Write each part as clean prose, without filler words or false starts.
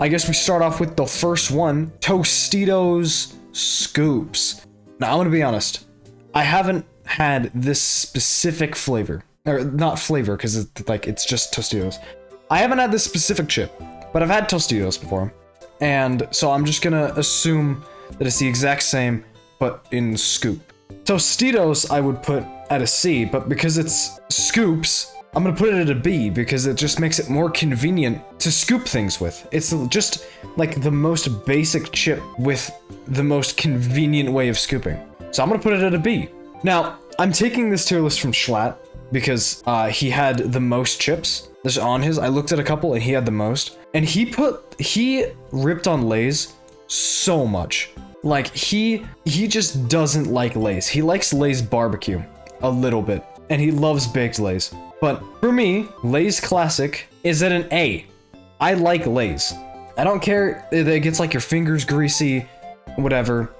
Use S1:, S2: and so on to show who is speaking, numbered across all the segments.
S1: I guess we start off with the first one, Tostitos Scoops. Now, I'm gonna be honest. I haven't had this specific flavor. Or not flavor, because it's just Tostitos. I haven't had this specific chip, but I've had Tostitos before. And so I'm just gonna assume that it's the exact same, but in scoop. Tostitos I would put at a C, but because it's scoops, I'm gonna put it at a B because it just makes it more convenient to scoop things with. It's just like the most basic chip with the most convenient way of scooping. So I'm gonna put it at a B. Now, I'm taking this tier list from Jschlatt because he had the most chips. This on his, I looked at a couple and he had the most. And he ripped on Lay's so much. Like, he just doesn't like Lay's. He likes Lay's barbecue a little bit. And he loves baked Lay's. But for me, Lay's Classic is at an A. I like Lay's. I don't care if it gets like your fingers greasy, whatever.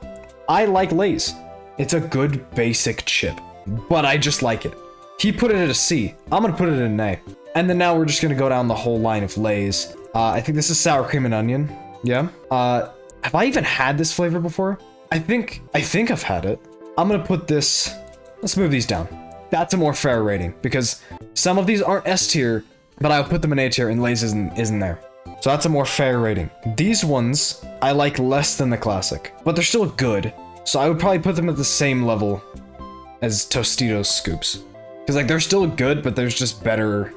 S1: I like Lay's. It's a good basic chip, but I just like it. He put it at a C. I'm gonna put it at an A. And then now we're just gonna go down the whole line of Lay's. I think this is sour cream and onion. Yeah. Have I even had this flavor before? I think I've had it. I'm gonna put this, let's move these down. That's a more fair rating because some of these aren't S tier, but I'll put them in A tier and Lay's isn't there. So that's a more fair rating. These ones I like less than the classic, but they're still good. So I would probably put them at the same level as Tostitos Scoops. Because like they're still good, but there's just better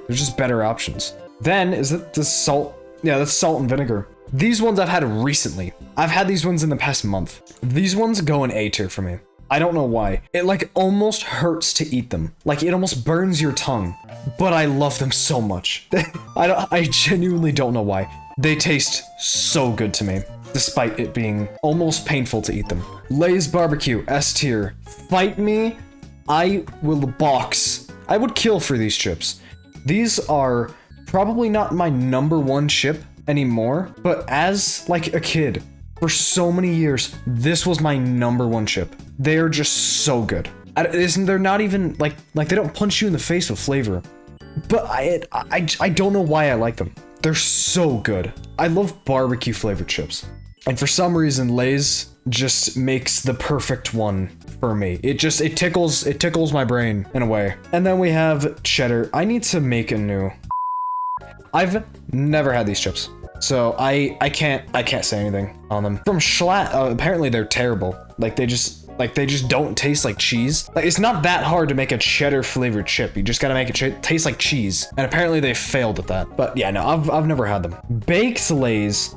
S1: options. Then is it the salt? Yeah, that's salt and vinegar. These ones I've had recently. I've had these ones in the past month. These ones go in A tier for me. I don't know why. It like almost hurts to eat them. Like it almost burns your tongue. But I love them so much. I genuinely don't know why. They taste so good to me, despite it being almost painful to eat them. Lay's barbecue, S tier. Fight me, I will box. I would kill for these chips. These are probably not my -- chip anymore, but as like a kid, for so many years, this was my #1 chip. They are just so good. They're not even like they don't punch you in the face with flavor, but I don't know why I like them. They're so good. I love barbecue flavored chips. And for some reason, Lay's just makes the perfect one for me. It tickles my brain in a way. And then we have cheddar. I need to make a new. I've never had these chips, so I can't say anything on them. From Jschlatt, apparently they're terrible. Like they just don't taste like cheese. Like it's not that hard to make a cheddar flavored chip. You just gotta make it taste like cheese. And apparently they failed at that. But yeah, no, I've never had them. Baked Lay's.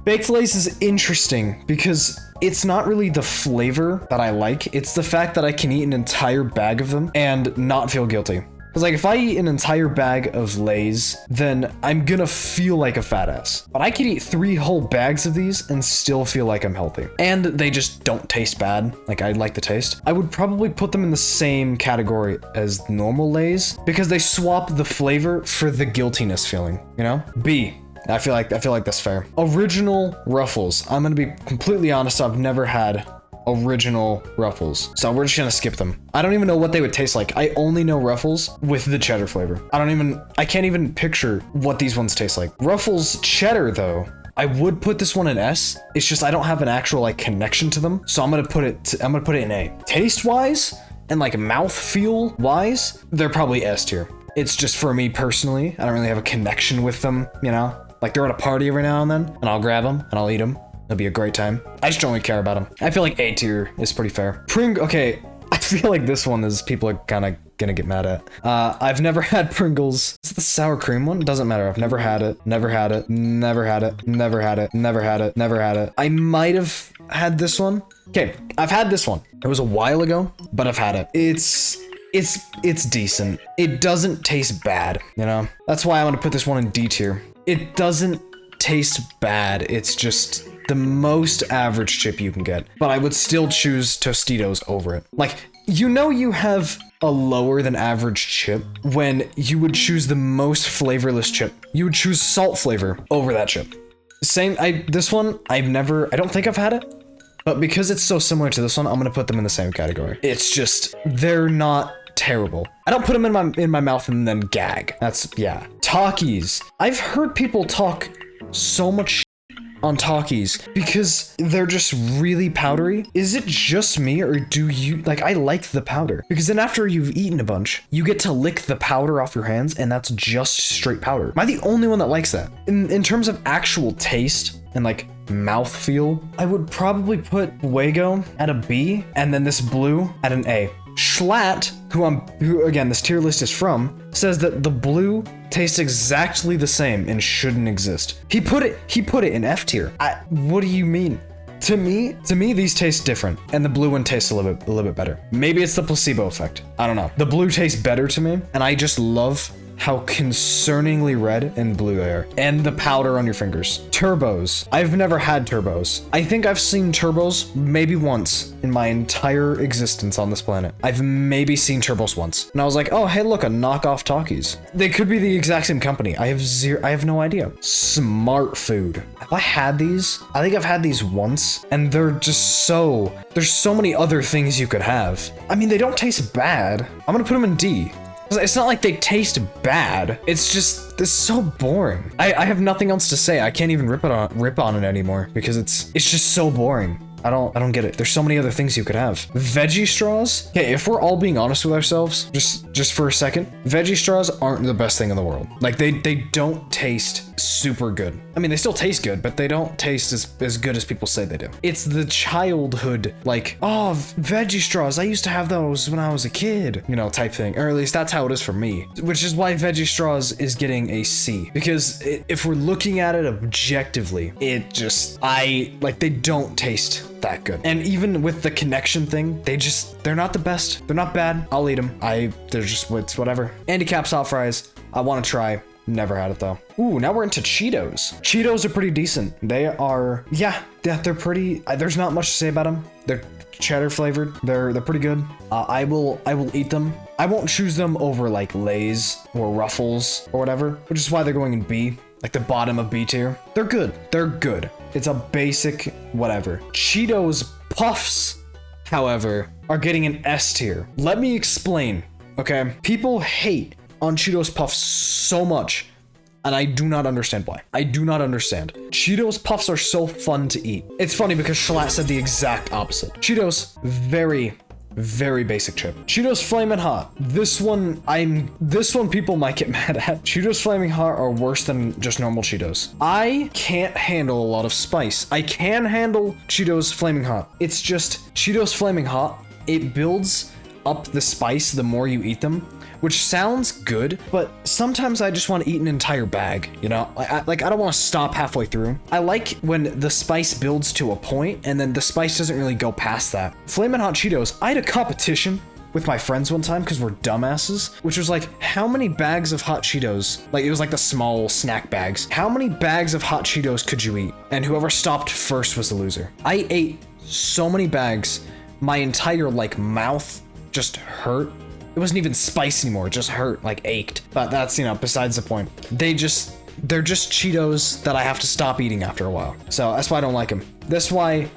S1: Baked Lay's is interesting because it's not really the flavor that I like. It's the fact that I can eat an entire bag of them and not feel guilty. Because like if I eat an entire bag of Lay's, then I'm gonna feel like a fat ass. But I could eat 3 whole bags of these and still feel like I'm healthy. And they just don't taste bad. Like I like the taste. I would probably put them in the same category as normal Lay's because they swap the flavor for the guiltiness feeling, you know? B. I feel like that's fair. Original Ruffles. I'm gonna be completely honest, I've never had original Ruffles, so we're just gonna skip them. I don't even know what they would taste like. I only know Ruffles with the cheddar flavor. I can't even picture what these ones taste like. Ruffles cheddar though, I would put this one in S. It's just I don't have an actual like connection to them, so I'm gonna put it in A. Taste wise and like mouth feel wise, they're probably S tier. It's just for me personally, I don't really have a connection with them, you know? Like they're at a party every now and then, and I'll grab them and I'll eat them. It'll be a great time. I just don't really care about them. I feel like A tier is pretty fair. Okay, I feel like this one is people are kind of gonna get mad at. I've never had Pringles. Is it the sour cream one? It doesn't matter. I've never had it. Never had it. Never had it. Never had it. Never had it. Never had it. I might have had this one. Okay, I've had this one. It was a while ago, but I've had it. It's decent. It doesn't taste bad, you know? That's why I want to put this one in D tier. It doesn't taste bad. It's just the most average chip you can get. But I would still choose Tostitos over it. Like, you know you have a lower than average chip when you would choose the most flavorless chip. You would choose salt flavor over that chip. This one, I don't think I've had it. But because it's so similar to this one, I'm gonna put them in the same category. It's just, they're not terrible. I don't put them in my mouth and then gag. Yeah. Takis. I've heard people talk so much on Takis because they're just really powdery. Is it just me or do you like, I like the powder because then after you've eaten a bunch, you get to lick the powder off your hands and that's just straight powder. Am I the only one that likes that? In terms of actual taste and like mouthfeel, I would probably put Fuego at a B and then this blue at an A. Jschlatt, who again this tier list is from, says that the blue tastes exactly the same and shouldn't exist. He put it in F tier. What do you mean? To me, these taste different, and the blue one tastes a little bit better. Maybe it's the placebo effect. I don't know. The blue tastes better to me, and I just love how concerningly red and blue they are. And the powder on your fingers. Turbos. I've never had turbos. I think I've seen turbos maybe once in my entire existence on this planet. I've maybe seen turbos once. And I was like, oh, hey, look, a knockoff Takis. They could be the exact same company. I have no idea. Smart food. Have I had these? I think I've had these once, and they're just there's so many other things you could have. I mean, they don't taste bad. I'm gonna put them in D. It's not like they taste bad. It's just, this is so boring. I have nothing else to say. I can't even rip on it anymore because it's just so boring. I don't get it. There's so many other things you could have. Veggie straws? Okay, if we're all being honest with ourselves, just for a second, veggie straws aren't the best thing in the world. Like they don't taste super good. I mean, they still taste good, but they don't taste as good as people say they do. It's the childhood, like, oh, veggie straws, I used to have those when I was a kid, you know, type thing. Or at least that's how it is for me. Which is why veggie straws is getting a C. Because if we're looking at it objectively, they don't taste that good. And even with the connection thing, they're not the best. They're not bad. I'll eat them. It's whatever. Andy Caps hot fries. I want to try. Never had it though. Ooh, now we're into Cheetos. Cheetos are pretty decent. They are, yeah, they're pretty, there's not much to say about them. They're cheddar flavored. They're pretty good. I will eat them. I won't choose them over like Lay's or Ruffles or whatever, which is why they're going in B, like the bottom of B tier. They're good. They're good. It's a basic whatever. Cheetos Puffs, however, are getting an S tier. Let me explain, okay? People hate on Cheetos Puffs so much, and I do not understand why. I do not understand. Cheetos Puffs are so fun to eat. It's funny because Jschlatt said the exact opposite. Cheetos, very, very basic chip. Cheetos Flamin' Hot. This one people might get mad at. Cheetos Flaming Hot are worse than just normal Cheetos. I can't handle a lot of spice. I can handle Cheetos Flaming Hot. It's just Cheetos Flaming Hot, it builds up the spice the more you eat them, which sounds good, but sometimes I just want to eat an entire bag, you know? I don't want to stop halfway through. I like when the spice builds to a point and then the spice doesn't really go past that. Flamin' Hot Cheetos, I had a competition with my friends one time because we're dumbasses, which was like, how many bags of hot Cheetos, like it was like the small snack bags, how many bags of hot Cheetos could you eat? And whoever stopped first was the loser. I ate so many bags, my entire like mouth just hurt. It wasn't even spice anymore, it just hurt, like ached. But that's, you know, besides the point. They're just Cheetos that I have to stop eating after a while. So that's why I don't like them. That's why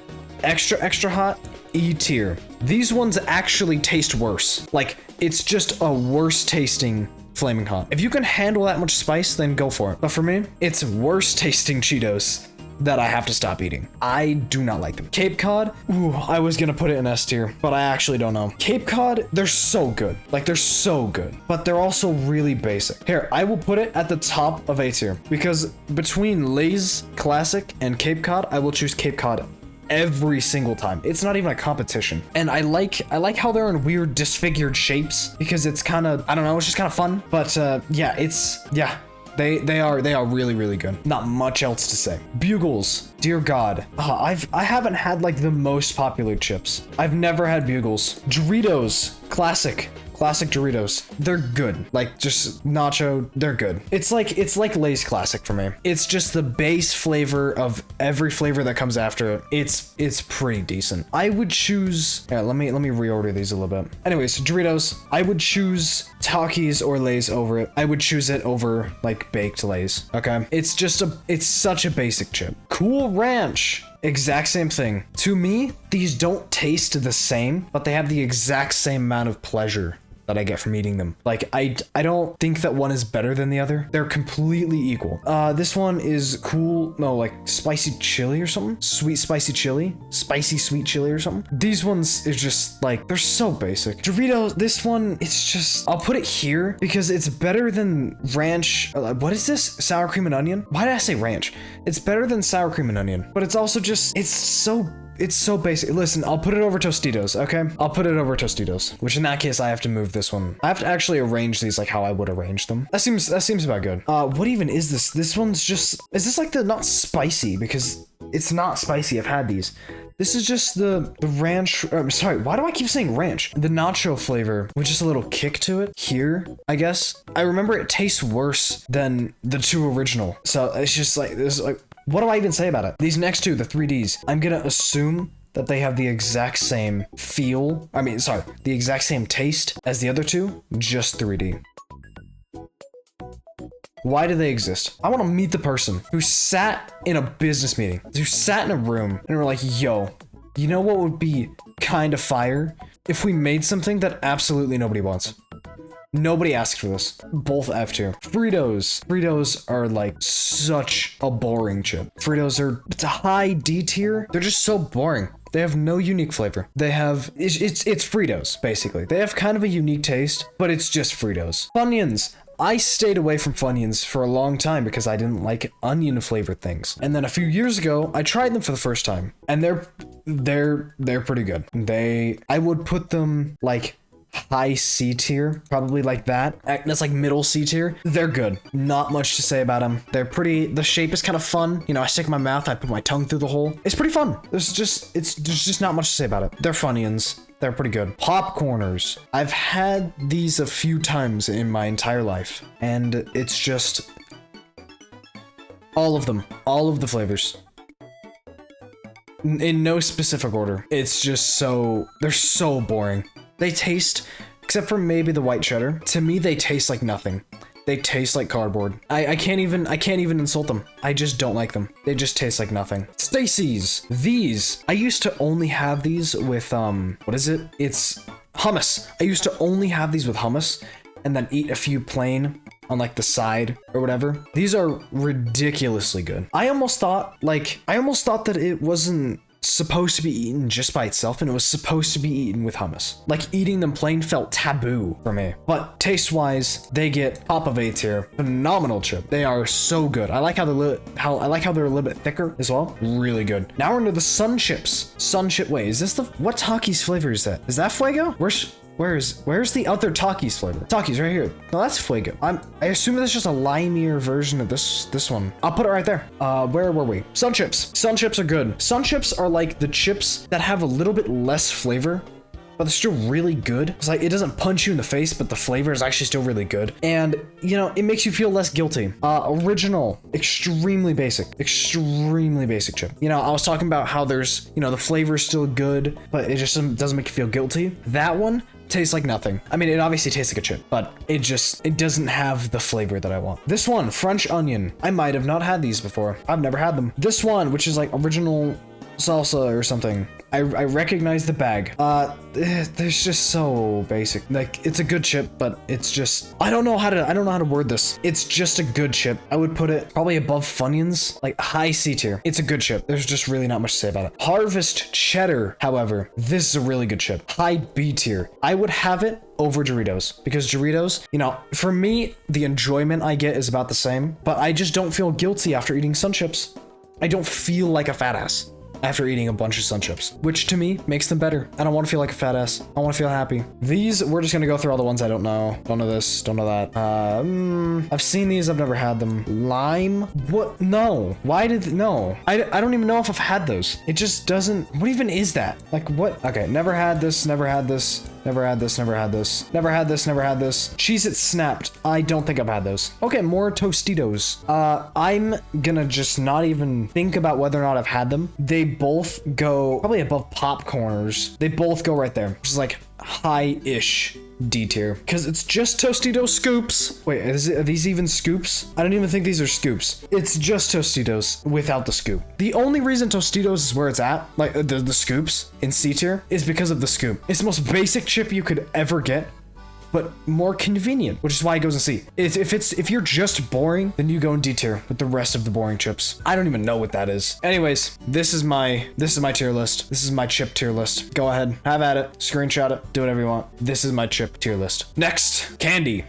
S1: extra hot, E tier. These ones actually taste worse. Like, it's just a worse tasting Flaming Hot. If you can handle that much spice, then go for it. But for me, it's worse tasting Cheetos that I have to stop eating. I do not like them. Cape Cod, ooh, I was gonna put it in S tier, but I actually don't know. Cape Cod, they're so good. Like, they're so good, but they're also really basic. Here, I will put it at the top of A tier, because between Lay's Classic and Cape Cod, I will choose Cape Cod every single time. It's not even a competition. And I like how they're in weird disfigured shapes, because it's kind of, I don't know, it's just kind of fun. But yeah, They are really, really good. Not much else to say. Bugles, dear God. I haven't had like the most popular chips. I've never had Bugles. Doritos, classic Doritos. They're good. Like just nacho, they're good. It's like Lay's Classic for me. It's just the base flavor of every flavor that comes after it. It's pretty decent. I would choose, yeah, let me reorder these a little bit. Anyways, Doritos, I would choose Takis or Lay's over it. I would choose it over like baked Lay's, okay? It's such a basic chip. Cool Ranch. Exact same thing. To me, these don't taste the same, but they have the exact same amount of pleasure that I get from eating them. Like, I don't think that one is better than the other. They're completely equal. This one is cool. No, like spicy chili or something. Sweet spicy chili. Spicy sweet chili or something. These ones is just like, they're so basic. Doritos, this one, it's just, I'll put it here because it's better than ranch. What is this? Sour cream and onion? Why did I say ranch? It's better than sour cream and onion, but it's also just, it's so basic. Listen, I'll put it over Tostitos, okay? I'll put it over Tostitos, which in that case, I have to move this one. I have to actually arrange these like how I would arrange them. That seems about good. What even is this? This one's just, is this like the not spicy? Because it's not spicy. I've had these. This is just the ranch. Sorry, why do I keep saying ranch? The nacho flavor with just a little kick to it here, I guess. I remember it tastes worse than the two original. So it's just like, this is like, what do I even say about it? These next two, the 3Ds, I'm gonna assume that they have the exact same feel. I mean, sorry, the exact same taste as the other two, just 3D. Why do they exist? I want to meet the person who sat in a business meeting, who sat in a room and were like, yo, you know what would be kind of fire if we made something that absolutely nobody wants? Nobody asked for this. Both F2. Fritos. Fritos are like such a boring chip. Fritos are, it's a high D tier. They're just so boring. They have no unique flavor. They have, it's Fritos, basically. They have kind of a unique taste, but it's just Fritos. Funyuns. I stayed away from Funyuns for a long time because I didn't like onion flavored things. And then a few years ago, I tried them for the first time, and they're pretty good. I would put them like high C tier, probably like that. That's like middle C tier. They're good. Not much to say about them. They're pretty, the shape is kind of fun. You know, I stick in my mouth, I put my tongue through the hole. It's pretty fun. There's just not much to say about it. They're Funyuns. They're pretty good. Popcorners. I've had these a few times in my entire life, and it's just all of them, all of the flavors. In no specific order. It's just they're so boring. They taste, except for maybe the white cheddar, to me they taste like nothing. They taste like cardboard. I can't even insult them. I just don't like them. They just taste like nothing. Stacy's. These, I used to only have these with, what is it? It's hummus. I used to only have these with hummus and then eat a few plain on like the side or whatever. These are ridiculously good. I almost thought that it wasn't supposed to be eaten just by itself, and it was supposed to be eaten with hummus. Like eating them plain felt taboo for me. But taste wise, they get top of A tier. Phenomenal chip. They are so good. I like how they're a little bit thicker as well. Really good. Now we're into the Sun Chips. Sun Chip. Wait, is this what Takis flavor is that? Is that Fuego? Where's the other Takis flavor? Takis right here. No, that's Fuego. I assume that's just a limier version of this one. I'll put it right there. Where were we? Sun Chips. Sun Chips are good. Sun Chips are like the chips that have a little bit less flavor, but they're still really good. It's like, it doesn't punch you in the face, but the flavor is actually still really good. And, you know, it makes you feel less guilty. Original, extremely basic chip. You know, I was talking about how there's, you know, the flavor is still good, but it just doesn't make you feel guilty. That one tastes like nothing. I mean, it obviously tastes like a chip, but it doesn't have the flavor that I want. This one, French onion. I might have not had these before. I've never had them. This one, which is like original salsa or something. I recognize the bag. There's just so basic. Like, it's a good chip, but it's just, I don't know how to word this. It's just a good chip. I would put it probably above Funyuns, like high C tier. It's a good chip. There's just really not much to say about it. Harvest cheddar, however, this is a really good chip. High B tier. I would have it over Doritos, because Doritos, you know, for me, the enjoyment I get is about the same, but I just don't feel guilty after eating Sun Chips. I don't feel like a fat ass after eating a bunch of Sun Chips, which to me makes them better. I don't want to feel like a fat ass. I want to feel happy. These, we're just gonna go through all the ones I don't know. Don't know this, don't know that. I've seen these, I've never had them. Lime? What? No. Why did, no. I don't even know if I've had those. It just doesn't, what even is that? Like what? Okay, never had this, never had this. Never had this, never had this. Never had this, never had this. Cheez-It Snapped. I don't think I've had those. Okay, more Tostitos. I'm gonna just not even think about whether or not I've had them. They both go probably above Popcorners. They both go right there, which is like high-ish D tier, because it's just Tostitos scoops. Wait, are these even scoops? I don't even think these are scoops. It's just Tostitos without the scoop. The only reason Tostitos is where it's at, like the scoops in C tier, is because of the scoop. It's the most basic chip you could ever get, but more convenient, which is why it goes in C. If you're just boring, then you go in D tier with the rest of the boring chips. I don't even know what that is. Anyways, this is my tier list. This is my chip tier list. Go ahead, have at it, screenshot it, do whatever you want. This is my chip tier list. Next, candy.